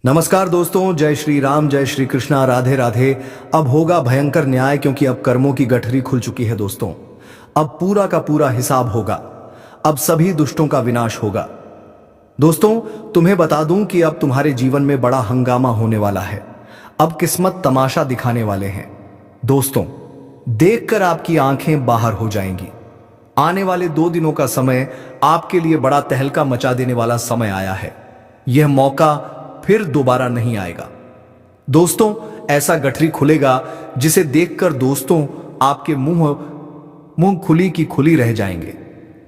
नमस्कार दोस्तों, जय श्री राम, जय श्री कृष्णा, राधे राधे। अब होगा भयंकर न्याय, क्योंकि अब कर्मों की गठरी खुल चुकी है दोस्तों। अब पूरा का पूरा हिसाब होगा। अब सभी दुष्टों का विनाश होगा। दोस्तों, तुम्हें बता दूं कि अब तुम्हारे जीवन में बड़ा हंगामा होने वाला है। अब किस्मत तमाशा दिखाने वाले हैं दोस्तों। देखकर आपकी आंखें बाहर हो जाएंगी। आने वाले 2 दिनों का समय आपके लिए बड़ा तहलका मचा देने वाला समय आया है। यह मौका फिर दोबारा नहीं आएगा दोस्तों। ऐसा गठरी खुलेगा जिसे देखकर दोस्तों आपके मुंह खुली की खुली रह जाएंगे।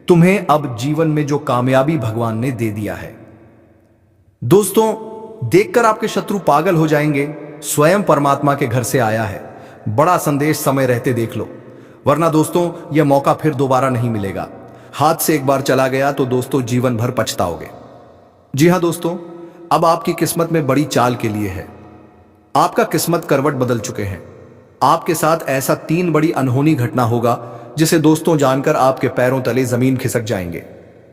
तुम्हें अब जीवन में जो कामयाबी भगवान ने दे दिया है दोस्तों, देखकर आपके शत्रु पागल हो जाएंगे। स्वयं परमात्मा के घर से आया है बड़ा संदेश। समय रहते देख लो, वरना दोस्तों यह मौका फिर दोबारा नहीं मिलेगा। हाथ से एक बार चला गया तो दोस्तों जीवन भर पछताओगे। जी हां दोस्तों, अब आपकी किस्मत में बड़ी चाल के लिए है। आपका किस्मत करवट बदल चुके हैं। आपके साथ ऐसा 3 बड़ी अनहोनी घटना होगा जिसे दोस्तों जानकर आपके पैरों तले जमीन खिसक जाएंगे।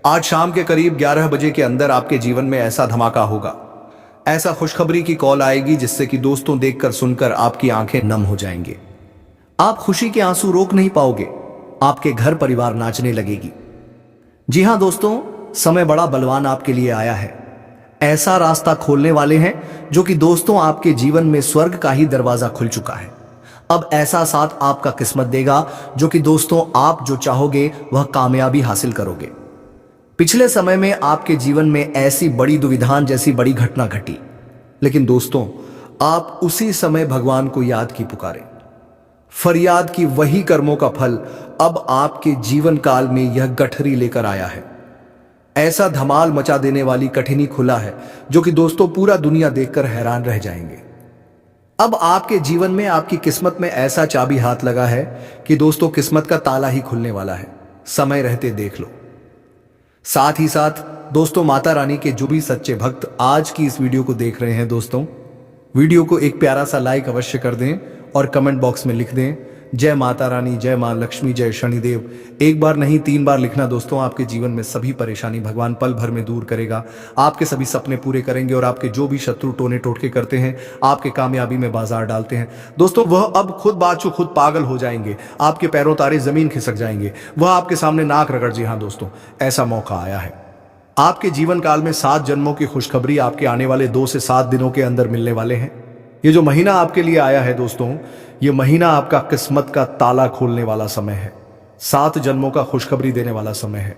आज शाम के करीब 11 बजे के अंदर आपके जीवन में ऐसा धमाका होगा, ऐसा खुशखबरी की कॉल आएगी जिससे कि दोस्तों देखकर सुनकर आपकी आंखें नम हो जाएंगे। आप खुशी के आंसू रोक नहीं पाओगे। आपके घर परिवार नाचने लगेगी। जी हां दोस्तों, समय बड़ा बलवान आपके लिए आया है। ऐसा रास्ता खोलने वाले हैं जो कि दोस्तों आपके जीवन में स्वर्ग का ही दरवाजा खुल चुका है। अब ऐसा साथ आपका किस्मत देगा जो कि दोस्तों आप जो चाहोगे वह कामयाबी हासिल करोगे। पिछले समय में आपके जीवन में ऐसी बड़ी दुविधाएं जैसी बड़ी घटना घटी, लेकिन दोस्तों आप उसी समय भगवान को याद की पुकारे। फरियाद की वही कर्मों का फल अब आपके जीवन काल में यह गठरी लेकर आया है। ऐसा धमाल मचा देने वाली कठिनी खुला है जो कि दोस्तों पूरा दुनिया देखकर हैरान रह जाएंगे। अब आपके जीवन में आपकी किस्मत में ऐसा चाबी हाथ लगा है कि दोस्तों किस्मत का ताला ही खुलने वाला है। समय रहते देख लो। साथ ही साथ दोस्तों माता रानी के जो भी सच्चे भक्त आज की इस वीडियो को देख रहे हैं दोस्तों, वीडियो को एक प्यारा सा लाइक अवश्य कर दें और कमेंट बॉक्स में लिख दें, जय माता रानी, जय मां लक्ष्मी, जय शनिदेव। एक बार नहीं 3 बार लिखना दोस्तों। आपके जीवन में सभी परेशानी भगवान पल भर में दूर करेगा। आपके सभी सपने पूरे करेंगे और आपके जो भी शत्रु टोने टोटके करते हैं, आपके कामयाबी में बाजार डालते हैं दोस्तों, वह अब खुद बादशाह खुद पागल हो जाएंगे। आपके पैरों तारे जमीन खिसक जाएंगे। वह आपके सामने नाक रगड़। जी हाँ दोस्तों, ऐसा मौका आया है। आपके जीवन काल में 7 जन्मों की खुशखबरी आपके आने वाले 2 से 7 दिनों के अंदर मिलने वाले हैं। ये जो महीना आपके लिए आया है दोस्तों, ये महीना आपका किस्मत का ताला खोलने वाला समय है। 7 जन्मों का खुशखबरी देने वाला समय है।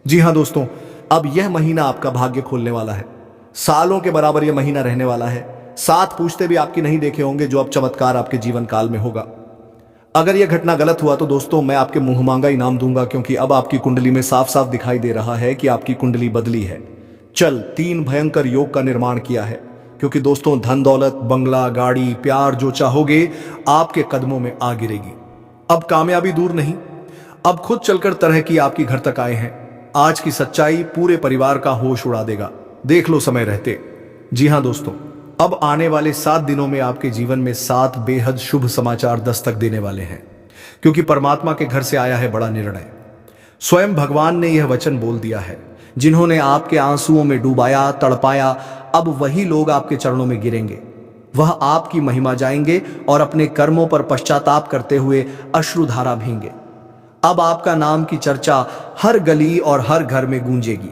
जी हां दोस्तों, अब यह महीना आपका भाग्य खोलने वाला है। सालों के बराबर यह महीना रहने वाला है। 7 पूछते भी आपकी नहीं देखे होंगे जो अब चमत्कार आपके जीवन काल में होगा। अगर यह घटना गलत हुआ तो दोस्तों मैं आपके मुंह मांगा इनाम दूंगा, क्योंकि अब आपकी कुंडली में साफ साफ दिखाई दे रहा है कि आपकी कुंडली बदली है। 3 भयंकर योग का निर्माण किया है, क्योंकि दोस्तों धन दौलत, बंगला, गाड़ी, प्यार जो चाहोगे आपके कदमों में आ गिरेगी। अब कामयाबी दूर नहीं, अब खुद चलकर तरह की आपकी घर तक आए हैं। आज की सच्चाई पूरे परिवार का होश उड़ा देगा। देख लो समय रहते। जी हां दोस्तों, अब आने वाले 7 दिनों में आपके जीवन में 7 बेहद शुभ समाचार दस्तक देने वाले हैं, क्योंकि परमात्मा के घर से आया है बड़ा निर्णय। स्वयं भगवान ने यह वचन बोल दिया है, जिन्होंने आपके आंसुओं में डुबाया, तड़पाया, अब वही लोग आपके चरणों में गिरेंगे। वह आपकी महिमा जाएंगे और अपने कर्मों पर पश्चाताप करते हुए अश्रुधारा भींगे। अब आपका नाम की चर्चा हर गली और हर घर में गूंजेगी।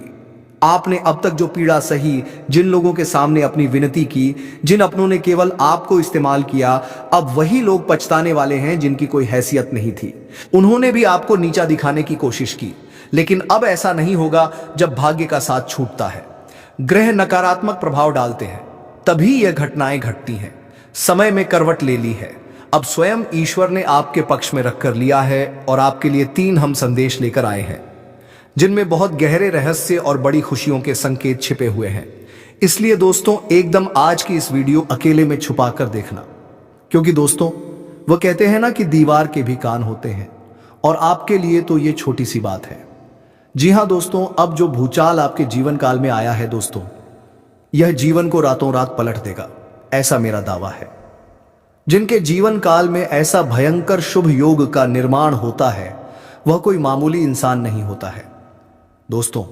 आपने अब तक जो पीड़ा सही, जिन लोगों के सामने अपनी विनती की, जिन अपनों ने केवल आपको इस्तेमाल किया, अब वही लोग पछताने वाले हैं जिनकी कोई हैसियत नहीं थी। उन्होंने भी आपको नीचा दिखाने की कोशिश की, लेकिन अब ऐसा नहीं होगा। जब भाग्य का साथ छूटता है, ग्रह नकारात्मक प्रभाव डालते हैं, तभी यह घटनाएं घटती हैं। समय में करवट ले ली है। अब स्वयं ईश्वर ने आपके पक्ष में रखकर लिया है और आपके लिए 3 हम संदेश लेकर आए हैं, जिनमें बहुत गहरे रहस्य और बड़ी खुशियों के संकेत छिपे हुए हैं। इसलिए दोस्तों एकदम आज की इस वीडियो अकेले में छुपा कर देखना, क्योंकि दोस्तों वो कहते हैं ना कि दीवार के भी कान होते हैं, और आपके लिए तो ये छोटी सी बात है। जी हां दोस्तों, अब जो भूचाल आपके जीवन काल में आया है दोस्तों, यह जीवन को रातों रात पलट देगा, ऐसा मेरा दावा है। जिनके जीवन काल में ऐसा भयंकर शुभ योग का निर्माण होता है, वह कोई मामूली इंसान नहीं होता है दोस्तों।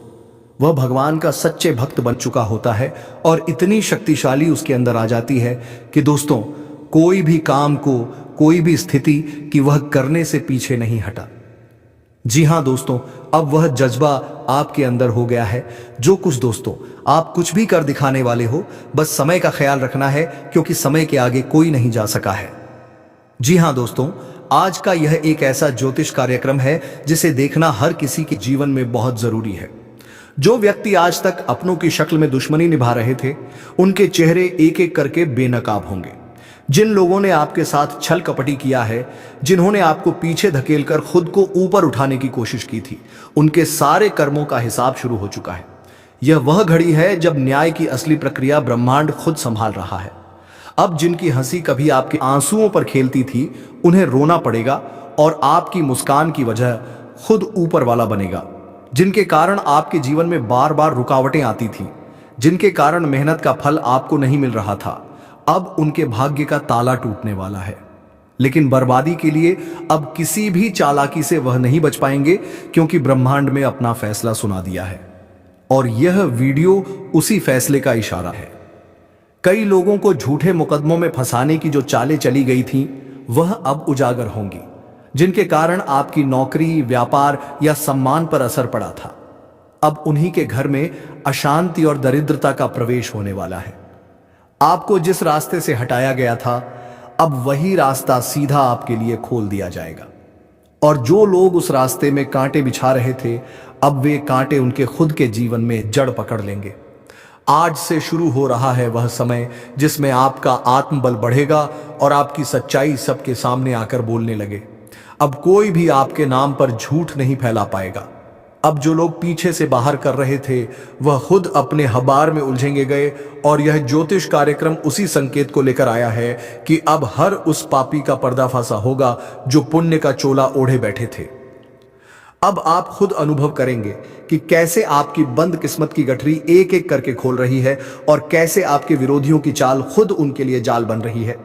वह भगवान का सच्चे भक्त बन चुका होता है और इतनी शक्तिशाली उसके अंदर आ जाती है कि दोस्तों कोई भी काम को, कोई भी स्थिति कि वह करने से पीछे नहीं हटा। जी हां दोस्तों, अब वह जज्बा आपके अंदर हो गया है। जो कुछ दोस्तों आप कुछ भी कर दिखाने वाले हो, बस समय का ख्याल रखना है, क्योंकि समय के आगे कोई नहीं जा सका है। जी हां दोस्तों, आज का यह एक ऐसा ज्योतिष कार्यक्रम है जिसे देखना हर किसी के जीवन में बहुत जरूरी है। जो व्यक्ति आज तक अपनों की शक्ल में दुश्मनी निभा रहे थे, उनके चेहरे एक एक करके बेनकाब होंगे। जिन लोगों ने आपके साथ छल कपटी किया है, जिन्होंने आपको पीछे धकेलकर खुद को ऊपर उठाने की कोशिश की थी, उनके सारे कर्मों का हिसाब शुरू हो चुका है। यह वह घड़ी है जब न्याय की असली प्रक्रिया ब्रह्मांड खुद संभाल रहा है। अब जिनकी हंसी कभी आपके आंसुओं पर खेलती थी, उन्हें रोना पड़ेगा और आपकी मुस्कान की वजह खुद ऊपर वाला बनेगा। जिनके कारण आपके जीवन में बार बार रुकावटें आती थी, जिनके कारण मेहनत का फल आपको नहीं मिल रहा था, अब उनके भाग्य का ताला टूटने वाला है। लेकिन बर्बादी के लिए अब किसी भी चालाकी से वह नहीं बच पाएंगे, क्योंकि ब्रह्मांड में अपना फैसला सुना दिया है। और यह वीडियो उसी फैसले का इशारा है। कई लोगों को झूठे मुकदमों में फंसाने की जो चालें चली गई थी, वह अब उजागर होंगी, जिनके कारण आपकी नौकरी, व्यापार या सम्मान पर असर पड़ा था। अब उन्हीं के घर में अशांति और दरिद्रता का प्रवेश होने वाला है। आपको जिस रास्ते से हटाया गया था, अब वही रास्ता सीधा आपके लिए खोल दिया जाएगा। और जो लोग उस रास्ते में कांटे बिछा रहे थे, अब वे कांटे उनके खुद के जीवन में जड़ पकड़ लेंगे। आज से शुरू हो रहा है वह समय जिसमें आपका आत्मबल बढ़ेगा और आपकी सच्चाई सबके सामने आकर बोलने लगे। अब कोई भी आपके नाम पर झूठ नहीं फैला पाएगा। अब जो लोग पीछे से बाहर कर रहे थे, वह खुद अपने हबार में उलझेंगे गए। और यह ज्योतिष कार्यक्रम उसी संकेत को लेकर आया है कि अब हर उस पापी का पर्दाफासा होगा जो पुण्य का चोला ओढ़े बैठे थे। अब आप खुद अनुभव करेंगे कि कैसे आपकी बंद किस्मत की गठरी एक एक करके खोल रही है और कैसे आपके विरोधियों की चाल खुद उनके लिए जाल बन रही है।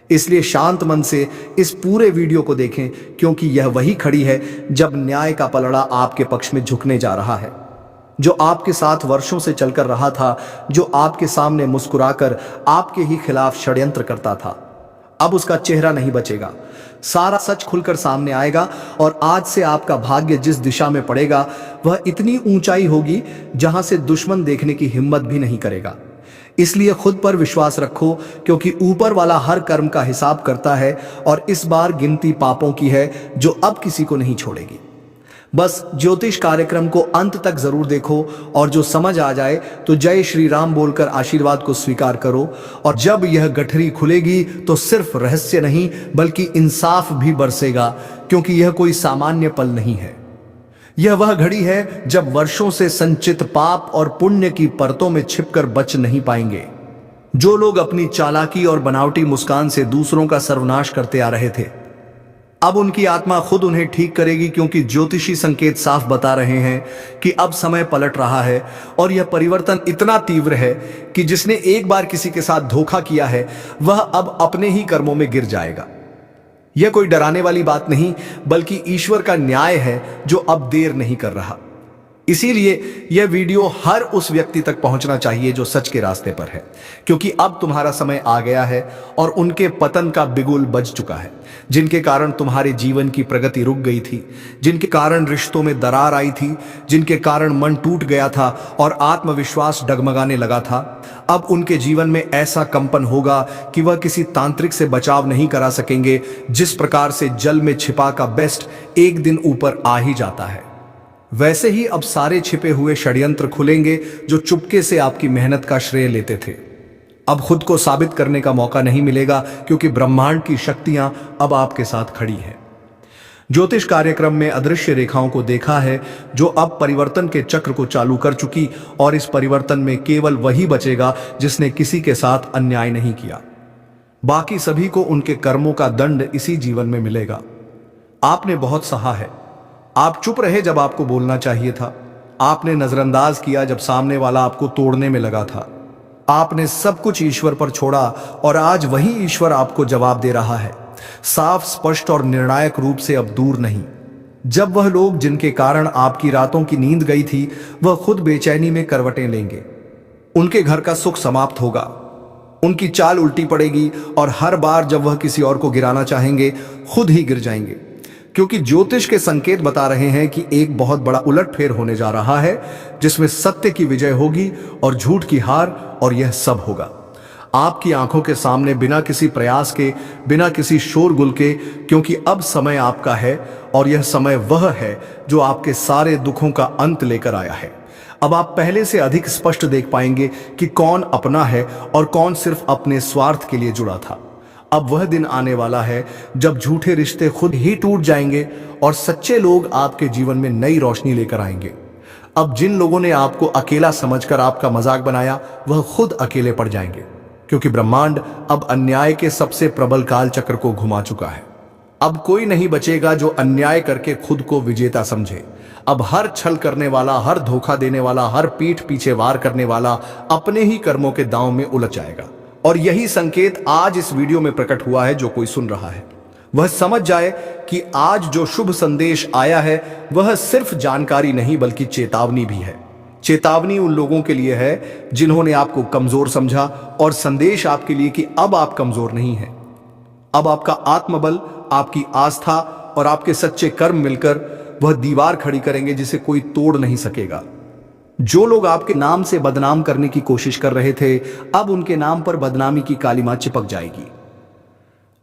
इसलिए शांत मन से इस पूरे वीडियो को देखें, क्योंकि यह वही खड़ी है जब न्याय का पलड़ा आपके पक्ष में झुकने जा रहा है। जो आपके साथ वर्षों से चलकर रहा था, जो आपके सामने मुस्कुराकर आपके ही खिलाफ षड्यंत्र करता था, अब उसका चेहरा नहीं बचेगा। सारा सच खुलकर सामने आएगा और आज से आपका भाग्य जिस दिशा में पड़ेगा, वह इतनी ऊंचाई होगी जहां से दुश्मन देखने की हिम्मत भी नहीं करेगा। इसलिए खुद पर विश्वास रखो, क्योंकि ऊपर वाला हर कर्म का हिसाब करता है और इस बार गिनती पापों की है जो अब किसी को नहीं छोड़ेगी। बस ज्योतिष कार्यक्रम को अंत तक जरूर देखो और जो समझ आ जाए तो जय श्री राम बोलकर आशीर्वाद को स्वीकार करो। और जब यह गठरी खुलेगी तो सिर्फ रहस्य नहीं बल्कि इंसाफ भी बरसेगा, क्योंकि यह कोई सामान्य पल नहीं है। यह वह घड़ी है जब वर्षों से संचित पाप और पुण्य की परतों में छिपकर बच नहीं पाएंगे। जो लोग अपनी चालाकी और बनावटी मुस्कान से दूसरों का सर्वनाश करते आ रहे थे, अब उनकी आत्मा खुद उन्हें ठीक करेगी, क्योंकि ज्योतिषी संकेत साफ बता रहे हैं कि अब समय पलट रहा है। और यह परिवर्तन इतना तीव्र है कि जिसने एक बार किसी के साथ धोखा किया है, वह अब अपने ही कर्मों में गिर जाएगा। यह कोई डराने वाली बात नहीं बल्कि ईश्वर का न्याय है जो अब देर नहीं कर रहा। इसीलिए यह वीडियो हर उस व्यक्ति तक पहुंचना चाहिए जो सच के रास्ते पर है, क्योंकि अब तुम्हारा समय आ गया है और उनके पतन का बिगुल बज चुका है, जिनके कारण तुम्हारे जीवन की प्रगति रुक गई थी, जिनके कारण रिश्तों में दरार आई थी, जिनके कारण मन टूट गया था और आत्मविश्वास डगमगाने लगा था। अब उनके जीवन में ऐसा कंपन होगा कि वह किसी तांत्रिक से बचाव नहीं करा सकेंगे। जिस प्रकार से जल में छिपा का बेस्ट एक दिन ऊपर आ ही जाता है, वैसे ही अब सारे छिपे हुए षड्यंत्र खुलेंगे जो चुपके से आपकी मेहनत का श्रेय लेते थे। अब खुद को साबित करने का मौका नहीं मिलेगा, क्योंकि ब्रह्मांड की शक्तियां अब आपके साथ खड़ी हैं। ज्योतिष कार्यक्रम में अदृश्य रेखाओं को देखा है जो अब परिवर्तन के चक्र को चालू कर चुकी, और इस परिवर्तन में केवल वही बचेगा जिसने किसी के साथ अन्याय नहीं किया। बाकी सभी को उनके कर्मों का दंड इसी जीवन में मिलेगा। आपने बहुत सहा है, आप चुप रहे जब आपको बोलना चाहिए था, आपने नजरअंदाज किया जब सामने वाला आपको तोड़ने में लगा था, आपने सब कुछ ईश्वर पर छोड़ा और आज वही ईश्वर आपको जवाब दे रहा है, साफ, स्पष्ट और निर्णायक रूप से। अब दूर नहीं जब वह लोग जिनके कारण आपकी रातों की नींद गई थी वह खुद बेचैनी में करवटें लेंगे, उनके घर का सुख समाप्त होगा, उनकी चाल उल्टी पड़ेगी और हर बार जब वह किसी और को गिराना चाहेंगे खुद ही गिर जाएंगे, क्योंकि ज्योतिष के संकेत बता रहे हैं कि एक बहुत बड़ा उलटफेर होने जा रहा है जिसमें सत्य की विजय होगी और झूठ की हार, और यह सब होगा आपकी आंखों के सामने, बिना किसी प्रयास के, बिना किसी शोरगुल के, क्योंकि अब समय आपका है और यह समय वह है जो आपके सारे दुखों का अंत लेकर आया है। अब आप पहले से अधिक स्पष्ट देख पाएंगे कि कौन अपना है और कौन सिर्फ अपने स्वार्थ के लिए जुड़ा था। अब वह दिन आने वाला है जब झूठे रिश्ते खुद ही टूट जाएंगे और सच्चे लोग आपके जीवन में नई रोशनी लेकर आएंगे। अब जिन लोगों ने आपको अकेला समझकर आपका मजाक बनाया वह खुद अकेले पड़ जाएंगे, क्योंकि ब्रह्मांड अब अन्याय के सबसे प्रबल काल चक्र को घुमा चुका है। अब कोई नहीं बचेगा जो अन्याय करके खुद को विजेता समझे। अब हर छल करने वाला, हर धोखा देने वाला, हर पीठ पीछे वार करने वाला अपने ही कर्मों के दांव में उलझ जाएगा। और यही संकेत आज इस वीडियो में प्रकट हुआ है। जो कोई सुन रहा है वह समझ जाए कि आज जो शुभ संदेश आया है वह सिर्फ जानकारी नहीं बल्कि चेतावनी भी है। चेतावनी उन लोगों के लिए है जिन्होंने आपको कमजोर समझा, और संदेश आपके लिए कि अब आप कमजोर नहीं हैं। अब आपका आत्मबल, आपकी आस्था और आपके सच्चे कर्म मिलकर वह दीवार खड़ी करेंगे जिसे कोई तोड़ नहीं सकेगा। जो लोग आपके नाम से बदनाम करने की कोशिश कर रहे थे, अब उनके नाम पर बदनामी की कालिमा चिपक जाएगी।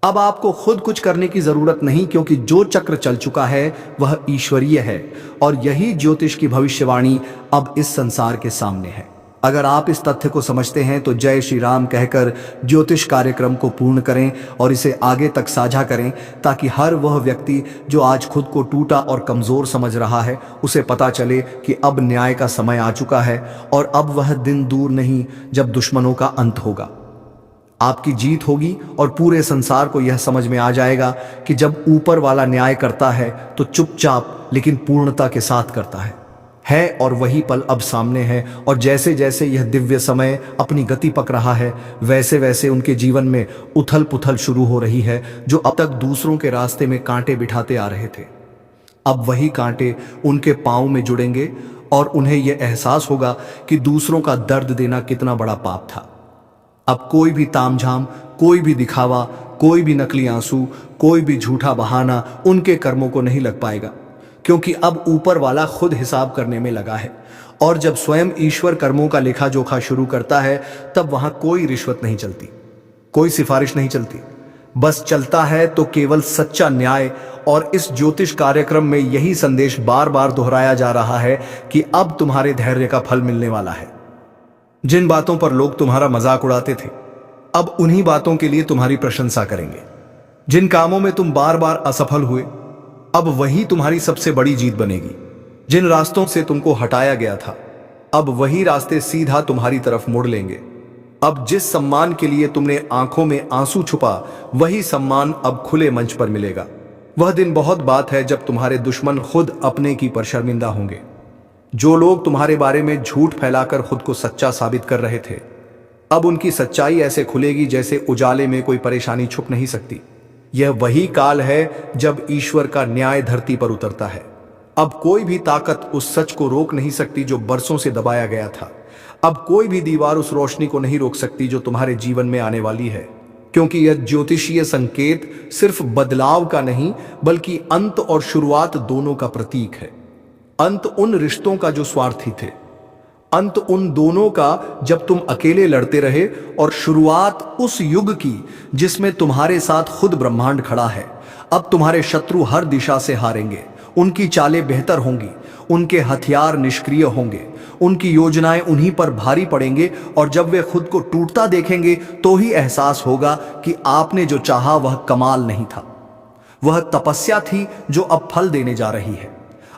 अब आपको खुद कुछ करने की जरूरत नहीं, क्योंकि जो चक्र चल चुका है वह ईश्वरीय है, और यही ज्योतिष की भविष्यवाणी अब इस संसार के सामने है। अगर आप इस तथ्य को समझते हैं तो जय श्री राम कहकर ज्योतिष कार्यक्रम को पूर्ण करें और इसे आगे तक साझा करें, ताकि हर वह व्यक्ति जो आज खुद को टूटा और कमजोर समझ रहा है उसे पता चले कि अब न्याय का समय आ चुका है, और अब वह दिन दूर नहीं जब दुश्मनों का अंत होगा। आपकी जीत होगी और पूरे संसार को यह समझ में आ जाएगा कि जब ऊपर वाला न्याय करता है तो चुपचाप लेकिन पूर्णता के साथ करता है और वही पल अब सामने है। और जैसे जैसे यह दिव्य समय अपनी गति पक रहा है, वैसे वैसे उनके जीवन में उथल पुथल शुरू हो रही है। जो अब तक दूसरों के रास्ते में कांटे बिठाते आ रहे थे, अब वही कांटे उनके पांव में जुड़ेंगे और उन्हें यह एहसास होगा कि दूसरों का दर्द देना कितना बड़ा पाप था। अब कोई भी तामझाम, कोई भी दिखावा, कोई भी नकली आंसू, कोई भी झूठा बहाना उनके कर्मों को नहीं लग पाएगा, क्योंकि अब ऊपर वाला खुद हिसाब करने में लगा है। और जब स्वयं ईश्वर कर्मों का लेखा जोखा शुरू करता है तब वहां कोई रिश्वत नहीं चलती, कोई सिफारिश नहीं चलती, बस चलता है तो केवल सच्चा न्याय। और इस ज्योतिष कार्यक्रम में यही संदेश बार बार दोहराया जा रहा है कि अब तुम्हारे धैर्य का फल मिलने वाला है। जिन बातों पर लोग तुम्हारा मजाक उड़ाते थे, अब उन्हीं बातों के लिए तुम्हारी प्रशंसा करेंगे। जिन कामों में तुम बार बार असफल हुए, अब वही तुम्हारी सबसे बड़ी जीत बनेगी। जिन रास्तों से तुमको हटाया गया था, अब वही रास्ते सीधा तुम्हारी तरफ मुड़ लेंगे। अब जिस सम्मान के लिए तुमने आंखों में आंसू छुपा, वही सम्मान अब खुले मंच पर मिलेगा। वह दिन बहुत बात है जब तुम्हारे दुश्मन खुद अपने की पर शर्मिंदा होंगे। जो लोग तुम्हारे बारे में झूठ फैलाकर खुद को सच्चा साबित कर रहे थे, अब उनकी सच्चाई ऐसे खुलेगी जैसे उजाले में कोई परेशानी छुप नहीं सकती। यह वही काल है जब ईश्वर का न्याय धरती पर उतरता है। अब कोई भी ताकत उस सच को रोक नहीं सकती जो बरसों से दबाया गया था। अब कोई भी दीवार उस रोशनी को नहीं रोक सकती जो तुम्हारे जीवन में आने वाली है, क्योंकि यह ज्योतिषीय संकेत सिर्फ बदलाव का नहीं बल्कि अंत और शुरुआत दोनों का प्रतीक है। अंत उन रिश्तों का जो स्वार्थी थे, अंत उन दोनों का जब तुम अकेले लड़ते रहे, और शुरुआत उस युग की जिसमें तुम्हारे साथ खुद ब्रह्मांड खड़ा है। अब तुम्हारे शत्रु हर दिशा से हारेंगे, उनकी चालें बेहतर होंगी, उनके हथियार निष्क्रिय होंगे, उनकी योजनाएं उन्हीं पर भारी पड़ेंगे। और जब वे खुद को टूटता देखेंगे तो ही एहसास होगा कि आपने जो चाहा वह कमाल नहीं था, वह तपस्या थी जो अब फल देने जा रही है।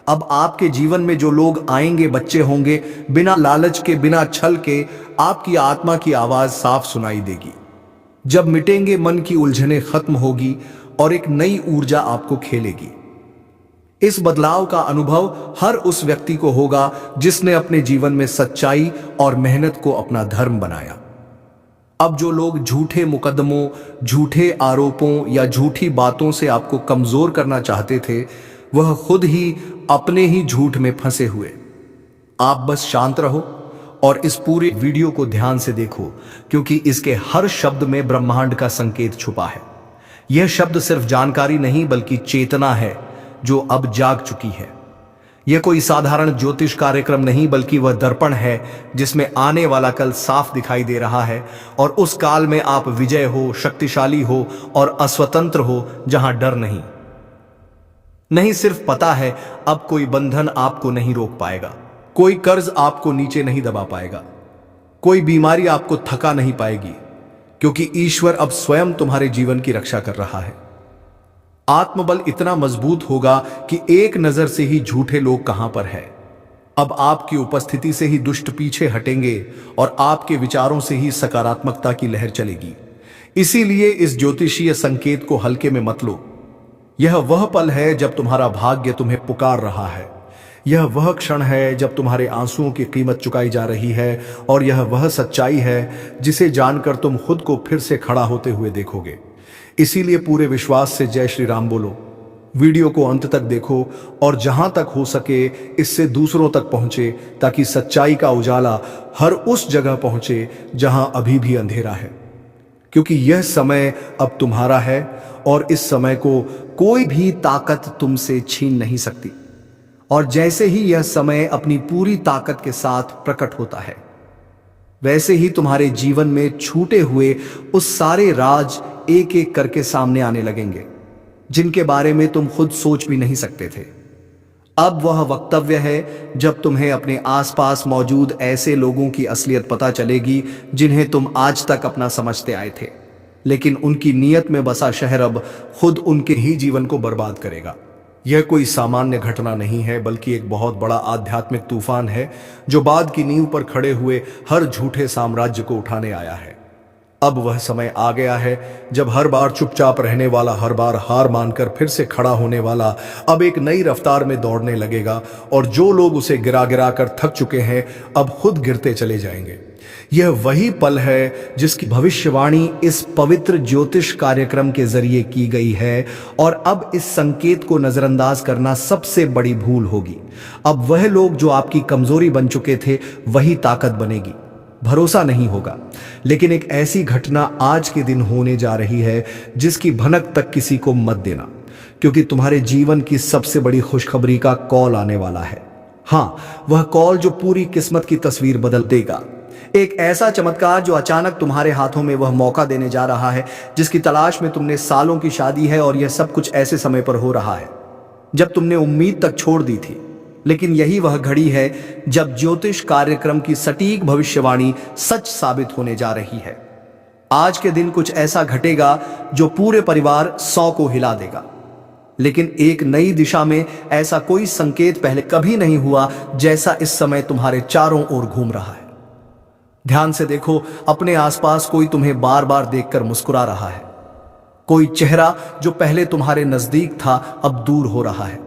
अब आपके जीवन में जो लोग आएंगे बच्चे होंगे, बिना लालच के, बिना छल के। आपकी आत्मा की आवाज साफ सुनाई देगी। जब मिटेंगे मन की उलझनें खत्म होगी और एक नई ऊर्जा आपको खेलेगी। इस बदलाव का अनुभव हर उस व्यक्ति को होगा जिसने अपने जीवन में सच्चाई और मेहनत को अपना धर्म बनाया। अब जो लोग झूठे मुकदमों, झूठे आरोपों या झूठी बातों से आपको कमजोर करना चाहते थे, वह खुद ही अपने ही झूठ में फंसे हुए। आप बस शांत रहो और इस पूरे वीडियो को ध्यान से देखो, क्योंकि इसके हर शब्द में ब्रह्मांड का संकेत छुपा है। यह शब्द सिर्फ जानकारी नहीं बल्कि चेतना है जो अब जाग चुकी है। यह कोई साधारण ज्योतिष कार्यक्रम नहीं बल्कि वह दर्पण है जिसमें आने वाला कल साफ दिखाई दे रहा है, और उस काल में आप विजय हो, शक्तिशाली हो और अस्वतंत्र हो, जहां डर नहीं। नहीं सिर्फ पता है, अब कोई बंधन आपको नहीं रोक पाएगा, कोई कर्ज आपको नीचे नहीं दबा पाएगा, कोई बीमारी आपको थका नहीं पाएगी, क्योंकि ईश्वर अब स्वयं तुम्हारे जीवन की रक्षा कर रहा है। आत्मबल इतना मजबूत होगा कि एक नजर से ही झूठे लोग कहां पर है। अब आपकी उपस्थिति से ही दुष्ट पीछे हटेंगे और आपके विचारों से ही सकारात्मकता की लहर चलेगी। इसीलिए इस ज्योतिषीय संकेत को हल्के में मत लो। यह वह पल है जब तुम्हारा भाग्य तुम्हें पुकार रहा है। यह वह क्षण है जब तुम्हारे आंसुओं की कीमत चुकाई जा रही है, और यह वह सच्चाई है जिसे जानकर तुम खुद को फिर से खड़ा होते हुए देखोगे। इसीलिए पूरे विश्वास से जय श्री राम बोलो। वीडियो को अंत तक देखो और जहां तक हो सके इससे दूसरों तक पहुंचे, ताकि सच्चाई का उजाला हर उस जगह पहुंचे जहां अभी भी अंधेरा है। क्योंकि यह समय अब तुम्हारा है और इस समय को कोई भी ताकत तुमसे छीन नहीं सकती। और जैसे ही यह समय अपनी पूरी ताकत के साथ प्रकट होता है, वैसे ही तुम्हारे जीवन में छूटे हुए उस सारे राज एक एक करके सामने आने लगेंगे, जिनके बारे में तुम खुद सोच भी नहीं सकते थे। अब वह वक्तव्य है जब तुम्हें अपने आसपास मौजूद ऐसे लोगों की असलियत पता चलेगी जिन्हें तुम आज तक अपना समझते आए थे, लेकिन उनकी नीयत में बसा शहर अब खुद उनके ही जीवन को बर्बाद करेगा। यह कोई सामान्य घटना नहीं है, बल्कि एक बहुत बड़ा आध्यात्मिक तूफान है जो बाद की नींव पर खड़े हुए हर झूठे साम्राज्य को उठाने आया है। अब वह समय आ गया है जब हर बार चुपचाप रहने वाला हर बार हार मानकर फिर से खड़ा होने वाला अब एक नई रफ्तार में दौड़ने लगेगा, और जो लोग उसे गिरा गिरा कर थक चुके हैं अब खुद गिरते चले जाएंगे। यह वही पल है जिसकी भविष्यवाणी इस पवित्र ज्योतिष कार्यक्रम के जरिए की गई है, और अब इस संकेत को नजरअंदाज करना सबसे बड़ी भूल होगी। अब वह लोग जो आपकी कमजोरी बन चुके थे वही ताकत बनेगी। भरोसा नहीं होगा, लेकिन एक ऐसी घटना आज के दिन होने जा रही है जिसकी भनक तक किसी को मत देना, क्योंकि तुम्हारे जीवन की सबसे बड़ी खुशखबरी का कॉल आने वाला है। हाँ, वह कॉल जो पूरी किस्मत की तस्वीर बदल देगा। एक ऐसा चमत्कार जो अचानक तुम्हारे हाथों में वह मौका देने जा रहा है जिसकी तलाश में तुमने सालों की शादी है, और यह सब कुछ ऐसे समय पर हो रहा है जब तुमने उम्मीद तक छोड़ दी थी। लेकिन यही वह घड़ी है जब ज्योतिष कार्यक्रम की सटीक भविष्यवाणी सच साबित होने जा रही है। आज के दिन कुछ ऐसा घटेगा जो पूरे परिवार 100 को हिला देगा, लेकिन एक नई दिशा में ऐसा कोई संकेत पहले कभी नहीं हुआ जैसा इस समय तुम्हारे चारों ओर घूम रहा है। ध्यान से देखो, अपने आसपास कोई तुम्हें बार बार देखकर मुस्कुरा रहा है। कोई चेहरा जो पहले तुम्हारे नजदीक था अब दूर हो रहा है,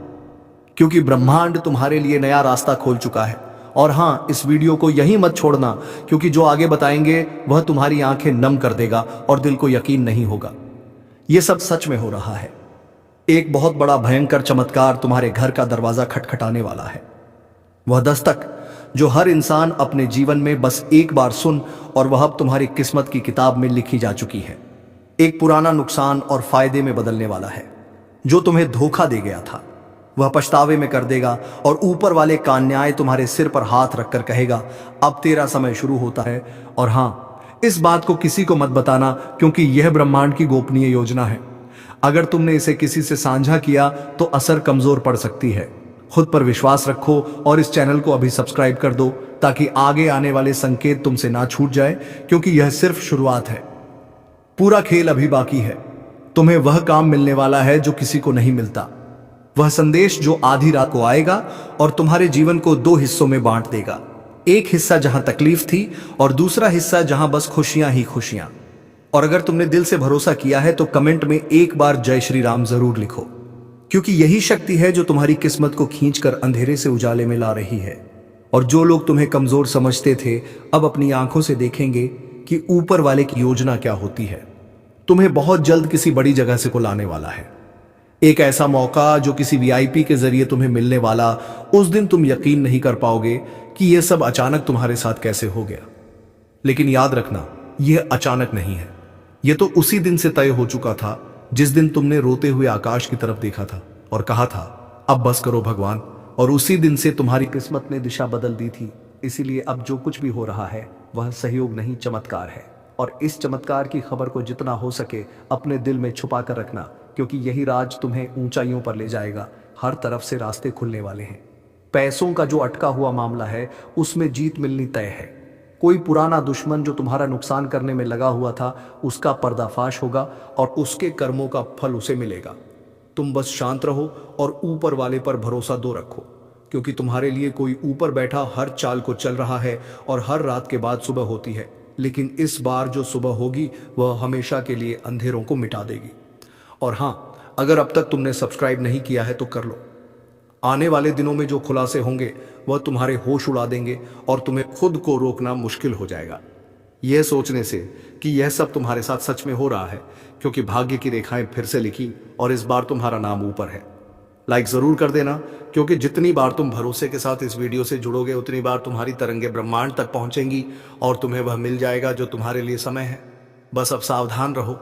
क्योंकि ब्रह्मांड तुम्हारे लिए नया रास्ता खोल चुका है। और हाँ, इस वीडियो को यहीं मत छोड़ना, क्योंकि जो आगे बताएंगे वह तुम्हारी आंखें नम कर देगा और दिल को यकीन नहीं होगा। यह सब सच में हो रहा है। एक बहुत बड़ा भयंकर चमत्कार तुम्हारे घर का दरवाजा खटखटाने वाला है। वह दस्तक जो हर इंसान अपने जीवन में बस एक बार सुन, और वह अब तुम्हारी किस्मत की किताब में लिखी जा चुकी है। एक पुराना नुकसान और फायदे में बदलने वाला है। जो तुम्हें धोखा दे गया था वह पछतावे में कर देगा, और ऊपर वाले का न्याय तुम्हारे सिर पर हाथ रखकर कहेगा, अब तेरा समय शुरू होता है। और हाँ, इस बात को किसी को मत बताना, क्योंकि यह ब्रह्मांड की गोपनीय योजना है। अगर तुमने इसे किसी से साझा किया तो असर कमजोर पड़ सकती है। खुद पर विश्वास रखो और इस चैनल को अभी सब्सक्राइब कर दो, ताकि आगे आने वाले संकेत तुमसे ना छूट जाए, क्योंकि यह सिर्फ शुरुआत है। पूरा खेल अभी बाकी है। तुम्हें वह काम मिलने वाला है जो किसी को नहीं मिलता, वह संदेश जो आधी रात को आएगा और तुम्हारे जीवन को 2 हिस्सों में बांट देगा। एक हिस्सा जहां तकलीफ थी और दूसरा हिस्सा जहां बस खुशियां ही खुशियां। और अगर तुमने दिल से भरोसा किया है तो कमेंट में एक बार जय श्री राम जरूर लिखो, क्योंकि यही शक्ति है जो तुम्हारी किस्मत को खींचकर अंधेरे से उजाले में ला रही है। और जो लोग तुम्हें कमजोर समझते थे अब अपनी आंखों से देखेंगे कि ऊपर वाले की योजना क्या होती है। तुम्हें बहुत जल्द किसी बड़ी जगह से को लाने वाला है। एक ऐसा मौका जो किसी वीआईपी के जरिए तुम्हें मिलने वाला, उस दिन तुम यकीन नहीं कर पाओगे कि यह सब अचानक तुम्हारे साथ कैसे हो गया। लेकिन याद रखना, यह अचानक नहीं है। यह तो उसी दिन से तय हो चुका था जिस दिन तुमने रोते हुए आकाश की तरफ देखा था और कहा था, अब बस करो भगवान। और उसी दिन से तुम्हारी किस्मत ने दिशा बदल दी थी। इसीलिए अब जो कुछ भी हो रहा है वह सहयोग नहीं, चमत्कार है। और इस चमत्कार की खबर को जितना हो सके अपने दिल में छुपा कर रखना, क्योंकि यही राज तुम्हें ऊंचाइयों पर ले जाएगा। हर तरफ से रास्ते खुलने वाले हैं। पैसों का जो अटका हुआ मामला है उसमें जीत मिलनी तय है। कोई पुराना दुश्मन जो तुम्हारा नुकसान करने में लगा हुआ था, उसका पर्दाफाश होगा और उसके कर्मों का फल उसे मिलेगा। तुम बस शांत रहो और ऊपर वाले पर भरोसा दो रखो, क्योंकि तुम्हारे लिए कोई ऊपर बैठा हर चाल को चल रहा है और हर रात के बाद सुबह होती है। लेकिन इस बार जो सुबह होगी वह हमेशा के लिए अंधेरों को मिटा देगी। और हाँ, अगर अब तक तुमने सब्सक्राइब नहीं किया है तो कर लो। आने वाले दिनों में जो खुलासे होंगे वह तुम्हारे होश उड़ा देंगे और तुम्हें खुद को रोकना मुश्किल हो जाएगा, यह सोचने से कि यह सब तुम्हारे साथ सच में हो रहा है, क्योंकि भाग्य की रेखाएं फिर से लिखी और इस बार तुम्हारा नाम ऊपर है। लाइक जरूर कर देना, क्योंकि जितनी बार तुम भरोसे के साथ इस वीडियो से जुड़ोगे उतनी बार तुम्हारी तरंगे ब्रह्मांड तक पहुंचेंगी और तुम्हें वह मिल जाएगा जो तुम्हारे लिए समय है। बस अब सावधान रहो,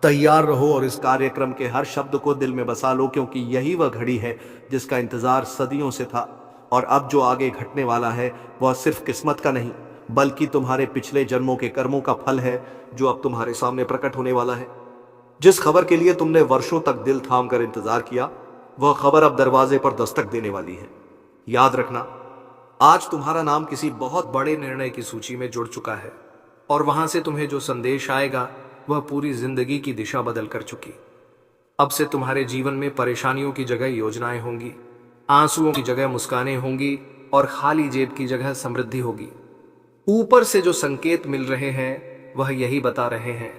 तैयार रहो और इस कार्यक्रम के हर शब्द को दिल में बसा लो, क्योंकि यही वह घड़ी है जिसका इंतजार सदियों से था। और अब जो आगे घटने वाला है वह सिर्फ किस्मत का नहीं, बल्कि तुम्हारे पिछले जन्मों के कर्मों का फल है, जो अब तुम्हारे सामने प्रकट होने वाला है। जिस खबर के लिए तुमने वर्षों तक दिल थाम कर इंतजार किया, वह खबर अब दरवाजे पर दस्तक देने वाली है। याद रखना, आज तुम्हारा नाम किसी बहुत बड़े निर्णय की सूची में जुड़ चुका है और वहां से तुम्हें जो संदेश आएगा वह पूरी जिंदगी की दिशा बदल कर चुकी। अब से तुम्हारे जीवन में परेशानियों की जगह योजनाएं होंगी, आंसुओं की जगह मुस्कानें होंगी और खाली जेब की जगह समृद्धि होगी। ऊपर से जो संकेत मिल रहे हैं वह यही बता रहे हैं,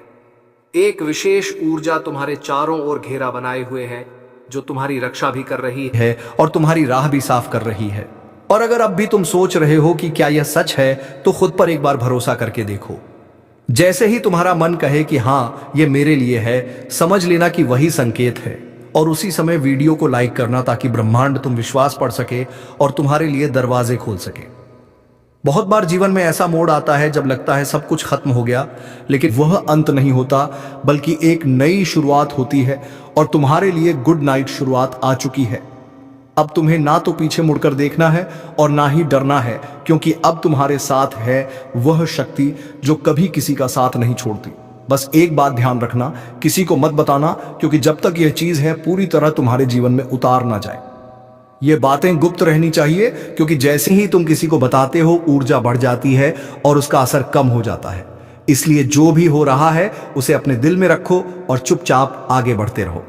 एक विशेष ऊर्जा तुम्हारे चारों ओर घेरा बनाए हुए है, जो तुम्हारी रक्षा भी कर रही है और तुम्हारी राह भी साफ कर रही है। और अगर अब भी तुम सोच रहे हो कि क्या यह सच है, तो खुद पर एक बार भरोसा करके देखो। जैसे ही तुम्हारा मन कहे कि हाँ ये मेरे लिए है, समझ लेना कि वही संकेत है। और उसी समय वीडियो को लाइक करना, ताकि ब्रह्मांड तुम विश्वास पढ़ सके और तुम्हारे लिए दरवाजे खोल सके। बहुत बार जीवन में ऐसा मोड़ आता है जब लगता है सब कुछ खत्म हो गया, लेकिन वह अंत नहीं होता, बल्कि एक नई शुरुआत होती है। और तुम्हारे लिए गुड नाइट शुरुआत आ चुकी है। अब तुम्हें ना तो पीछे मुड़कर देखना है और ना ही डरना है, क्योंकि अब तुम्हारे साथ है वह शक्ति जो कभी किसी का साथ नहीं छोड़ती। बस एक बात ध्यान रखना, किसी को मत बताना, क्योंकि जब तक यह चीज है पूरी तरह तुम्हारे जीवन में उतार ना जाए। ये बातें गुप्त रहनी चाहिए, क्योंकि जैसे ही तुम किसी को बताते हो ऊर्जा बढ़ जाती है और उसका असर कम हो जाता है। इसलिए जो भी हो रहा है उसे अपने दिल में रखो और चुपचाप आगे बढ़ते रहो।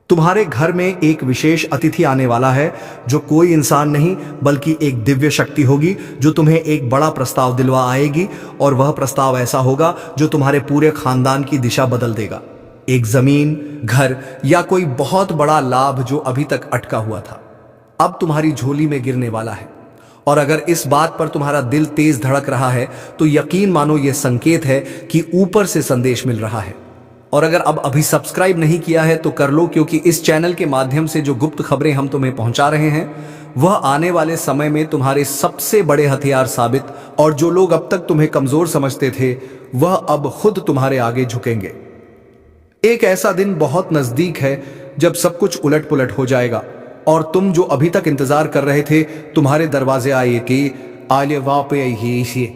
तुम्हारे घर में एक विशेष अतिथि आने वाला है, जो कोई इंसान नहीं बल्कि एक दिव्य शक्ति होगी, जो तुम्हें एक बड़ा प्रस्ताव दिलवा आएगी। और वह प्रस्ताव ऐसा होगा जो तुम्हारे पूरे खानदान की दिशा बदल देगा। एक जमीन, घर या कोई बहुत बड़ा लाभ जो अभी तक अटका हुआ था, अब तुम्हारी झोली में गिरने वाला है। और अगर इस बात पर तुम्हारा दिल तेज धड़क रहा है तो यकीन मानो यह संकेत है कि ऊपर से संदेश मिल रहा है। और अगर अब अभी सब्सक्राइब नहीं किया है तो कर लो, क्योंकि इस चैनल के माध्यम से जो गुप्त खबरें हम तुम्हें पहुंचा रहे हैं वह आने वाले समय में तुम्हारे सबसे बड़े हथियार साबित, और जो लोग अब तक तुम्हें कमजोर समझते थे वह अब खुद तुम्हारे आगे झुकेंगे। एक ऐसा दिन बहुत नजदीक है जब सब कुछ उलट पुलट हो जाएगा और तुम जो अभी तक इंतजार कर रहे थे तुम्हारे दरवाजे आए कि आले वापे ही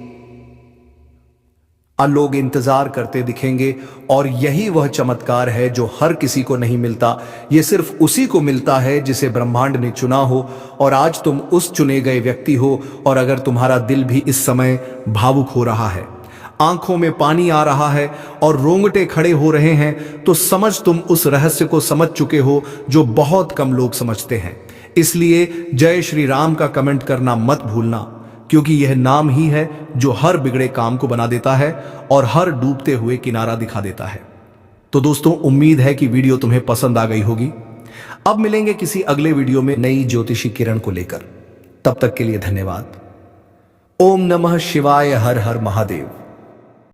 लोग इंतजार करते दिखेंगे। और यही वह चमत्कार है जो हर किसी को नहीं मिलता, यह सिर्फ उसी को मिलता है जिसे ब्रह्मांड ने चुना हो। और आज तुम उस चुने गए व्यक्ति हो। और अगर तुम्हारा दिल भी इस समय भावुक हो रहा है, आंखों में पानी आ रहा है और रोंगटे खड़े हो रहे हैं, तो समझ तुम उस रहस्य को समझ चुके हो जो बहुत कम लोग समझते हैं। इसलिए जय श्री राम का कमेंट करना मत भूलना, क्योंकि यह नाम ही है जो हर बिगड़े काम को बना देता है और हर डूबते हुए किनारा दिखा देता है। तो दोस्तों, उम्मीद है कि वीडियो तुम्हें पसंद आ गई होगी। अब मिलेंगे किसी अगले वीडियो में नई ज्योतिषी किरण को लेकर। तब तक के लिए धन्यवाद। ओम नमः शिवाय। हर हर महादेव।